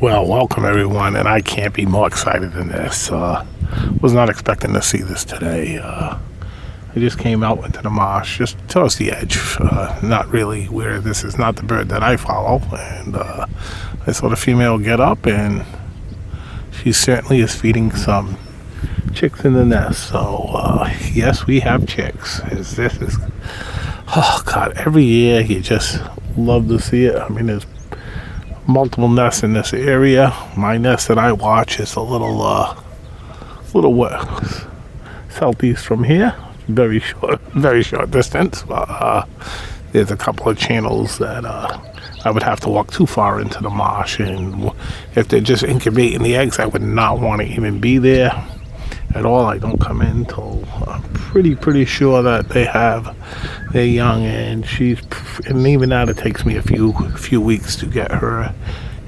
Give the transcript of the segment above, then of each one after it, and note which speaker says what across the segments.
Speaker 1: Well, welcome everyone, and I can't be more excited than this. Was not expecting to see this today. I just came out into the marsh, just towards the edge, not really where this is not the bird that I follow, and I saw the female get up, and she certainly is feeding some chicks in the nest. So yes, we have chicks. Oh God, every year you just love to see it. I mean, there's multiple nests in this area. My nest that I watch is a little southeast from here, very short distance. There's a couple of channels that I would have to walk too far into the marsh, and if they're just incubating the eggs, I would not want to even be there at all. I don't come in till I'm pretty sure that they're young, and even that, it takes me a few weeks to get her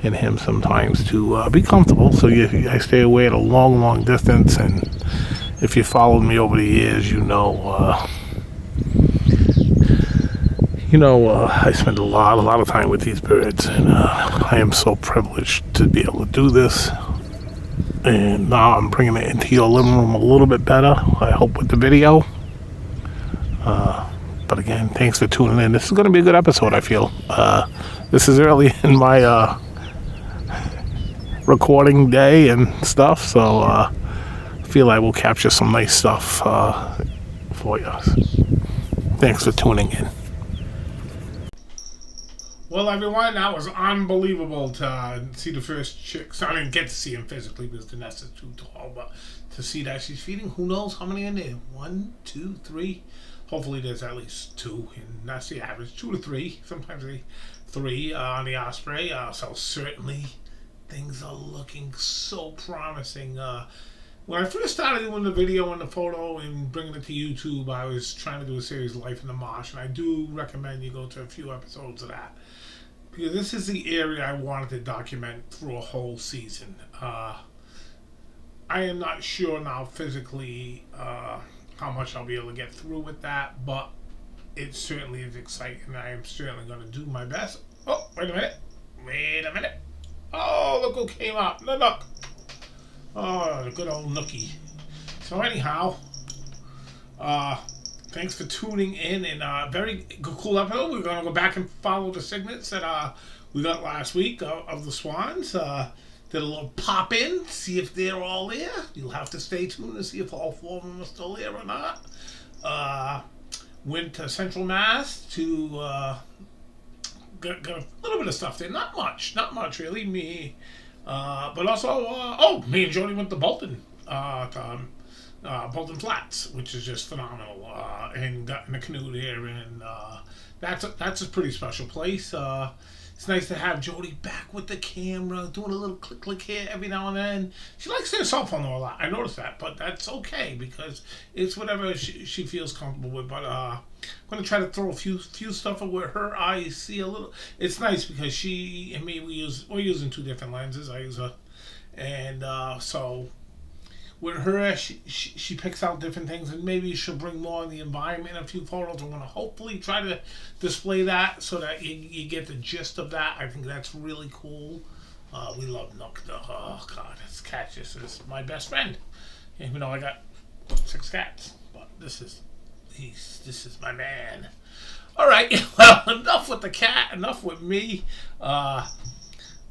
Speaker 1: and him sometimes to be comfortable. So I stay away at a long distance, and if you followed me over the years, you know I spend a lot of time with these birds, and I am so privileged to be able to do this. And now I'm bringing it into your living room a little bit better, I hope, with the video. But again, thanks for tuning in. This is going to be a good episode, I feel. This is early in my recording day and stuff, so I feel I will capture some nice stuff for you. Thanks for tuning in.
Speaker 2: Well, everyone, that was unbelievable to see the first chicks. I didn't get to see them physically because the nest is too tall, but to see that she's feeding, who knows how many in there? 1, 2, 3. Hopefully there's at least 2, and that's the average, 2 to 3. Sometimes 3 on the osprey. So certainly things are looking so promising. When I first started doing the video and the photo and bringing it to YouTube, I was trying to do a series, Life in the Marsh, and I do recommend you go to a few episodes of that, because this is the area I wanted to document through a whole season. I am not sure now physically how much I'll be able to get through with that, but it certainly is exciting. I am certainly going to do my best. Oh, wait a minute. Oh, look who came up. Look. Oh, the good old Nookie. So anyhow, thanks for tuning in, and very cool episode. We're going to go back and follow the signets that we got last week of the swans. Did a little pop in, see if they're all there. You'll have to stay tuned to see if all 4 of them are still there or not. Went to Central Mass to got a little bit of stuff there. Not much really. Me, but also me and Jody went to Bolton. Bolton Flats, which is just phenomenal, and got in a canoe there, and that's a pretty special place. It's nice to have Jody back with the camera, doing a little click here every now and then. She likes her cell phone though a lot. I noticed that, but that's okay because it's whatever she feels comfortable with. But I'm gonna try to throw a few stuff where her eyes see a little. It's nice because she and me we're using 2 different lenses. I use and so with her, she picks out different things, and maybe she'll bring more in the environment in a few photos. I'm going to hopefully try to display that so that you get the gist of that. I think that's really cool. We love Nook. Oh, God, this cat just is my best friend. Even though I got 6 cats. But this is my man. All right, well, enough with the cat, enough with me.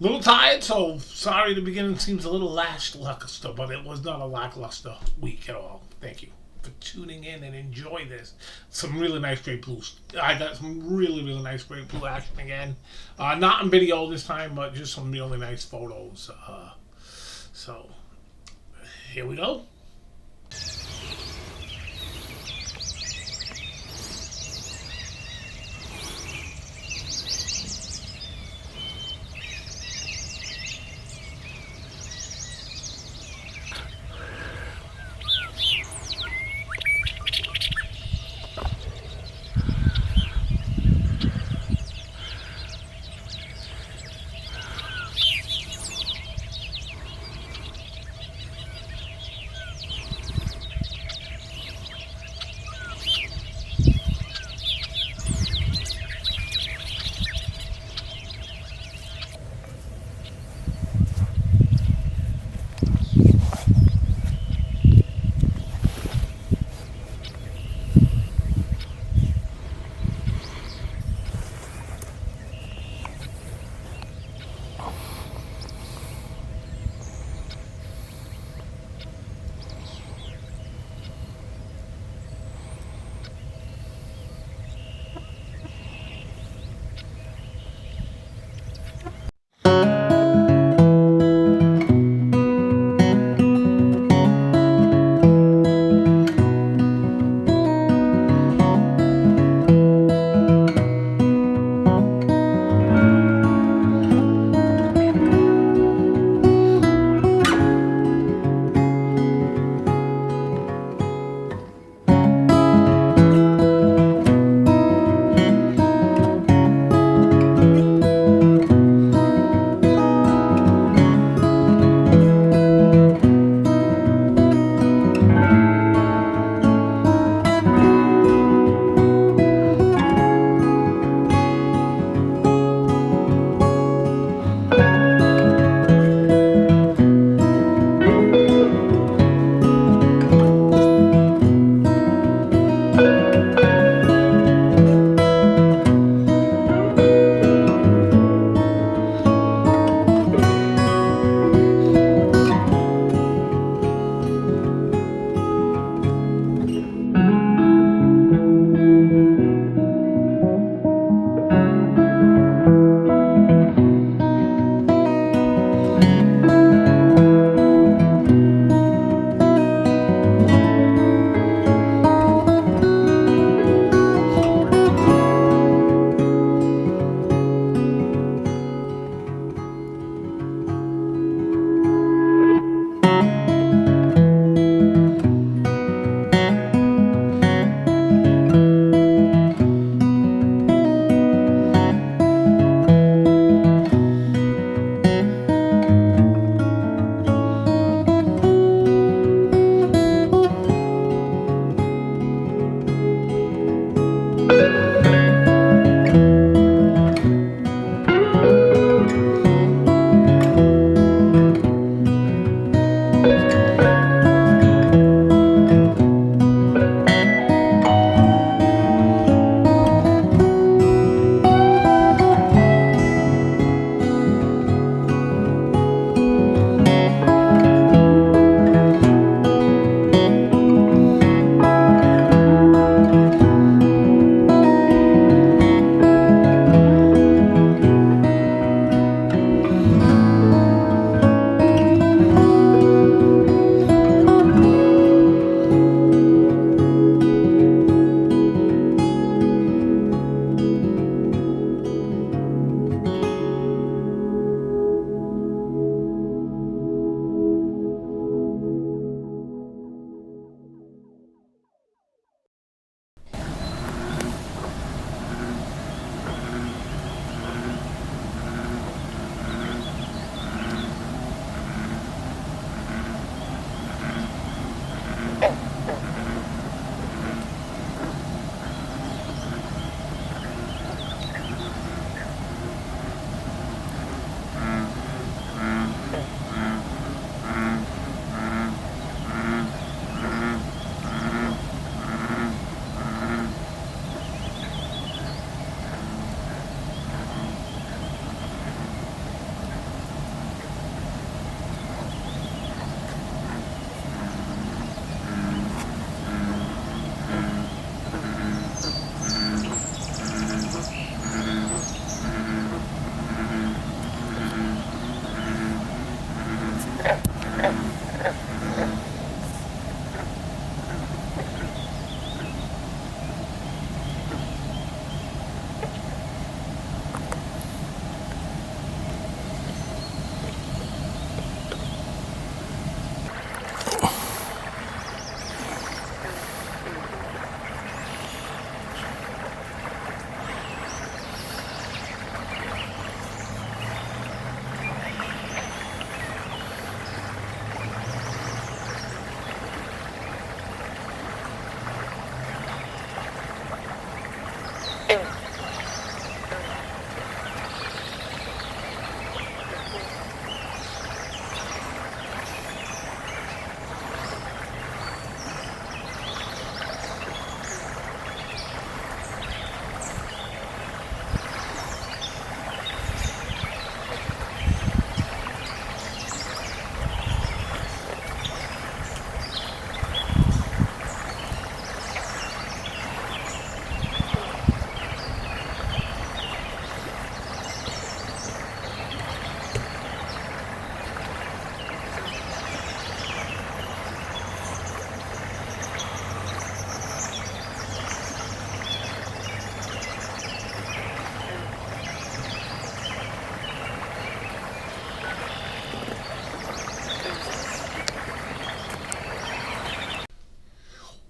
Speaker 2: Little tired, so sorry the beginning seems a little lackluster, but it was not a lackluster week at all. Thank you for tuning in and enjoy this. Some really nice great blues. I got some really nice great blue action again. Not in video this time, but just some really nice photos. So here we go.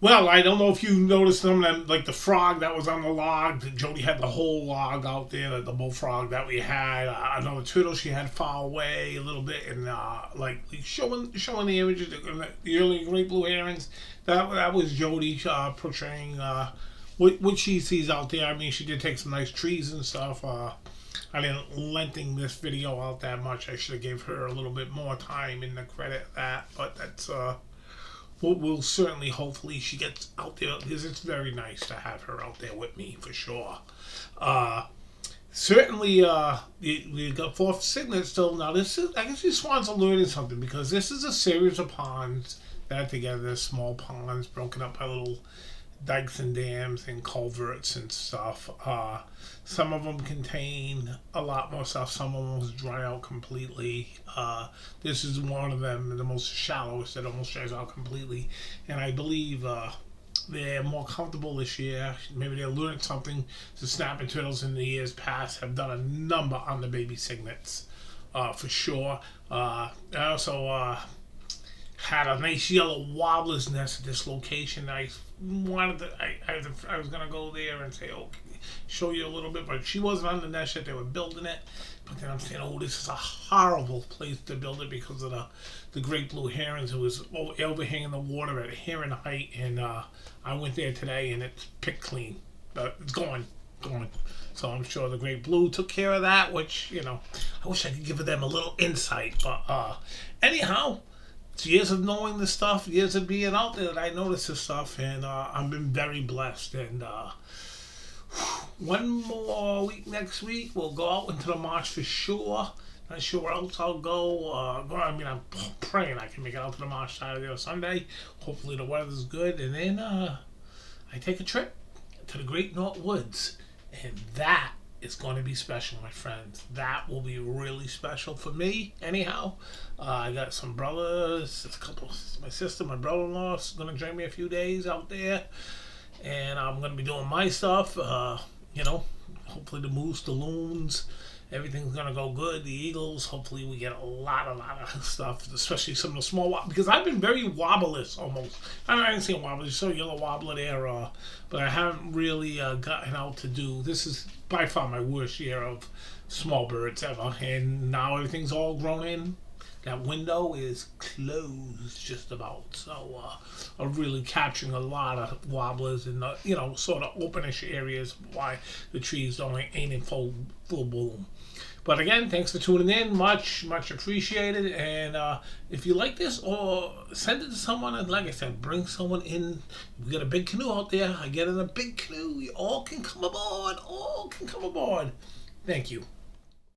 Speaker 2: Well, I don't know if you noticed them, like the frog that was on the log. Jody had the whole log out there, the bullfrog that we had. Another turtle she had far away a little bit, and like showing the images, the early great blue herons. That was Jody portraying what she sees out there. I mean, she did take some nice trees and stuff. I didn't lengthen this video out that much. I should have gave her a little bit more time in the credit of that, but that's we'll certainly, hopefully, she gets out there because it's very nice to have her out there with me for sure. Certainly, we got fourth signet still. Now, this is, I guess these swans are learning something because this is a series of ponds that are together. They're small ponds broken up by little dikes and dams and culverts and stuff. Some of them contain a lot more stuff. Some of them almost dry out completely. This is one of them, the most shallowest that almost dries out completely. And I believe they're more comfortable this year. Maybe they learned something. The snapping turtles in the years past have done a number on the baby cygnets, for sure. I also had a nice yellow wobbler's nest at this location. I was gonna go there and say, okay, show you a little bit, but she wasn't on the nest yet. They were building it. But then I'm saying, oh, this is a horrible place to build it because of the great blue herons. It was overhanging the water at heron height, and I went there today and it's picked clean. It's gone. So I'm sure the great blue took care of that, which, I wish I could give them a little insight. But anyhow, it's years of knowing this stuff, years of being out there that I noticed this stuff, and I've been very blessed. And one more week next week, we'll go out into the marsh for sure. Not sure where else I'll go. I'm praying I can make it out to the marsh Saturday or Sunday. Hopefully the weather's good. And then I take a trip to the Great North Woods. And that is going to be special, my friends. That will be really special for me, anyhow. I got some brothers, my sister, my brother-in-law is going to join me a few days out there. And I'm going to be doing my stuff, hopefully the moose, the loons, everything's going to go good. The eagles, hopefully we get a lot of stuff, especially some of the small wobblers, because I've been very wobbleless almost. I didn't see a wobbler, you saw a yellow wobbler there, but I haven't really gotten out to do, this is by far my worst year of small birds ever, and now everything's all grown in. That window is closed just about, so I'm really capturing a lot of wobblers in the, sort of openish areas why the trees ain't in full bloom. But again, thanks for tuning in. Much appreciated. And if you like this, or send it to someone, and like I said, bring someone in. We got a big canoe out there. I get in a big canoe. You all can come aboard. Thank you.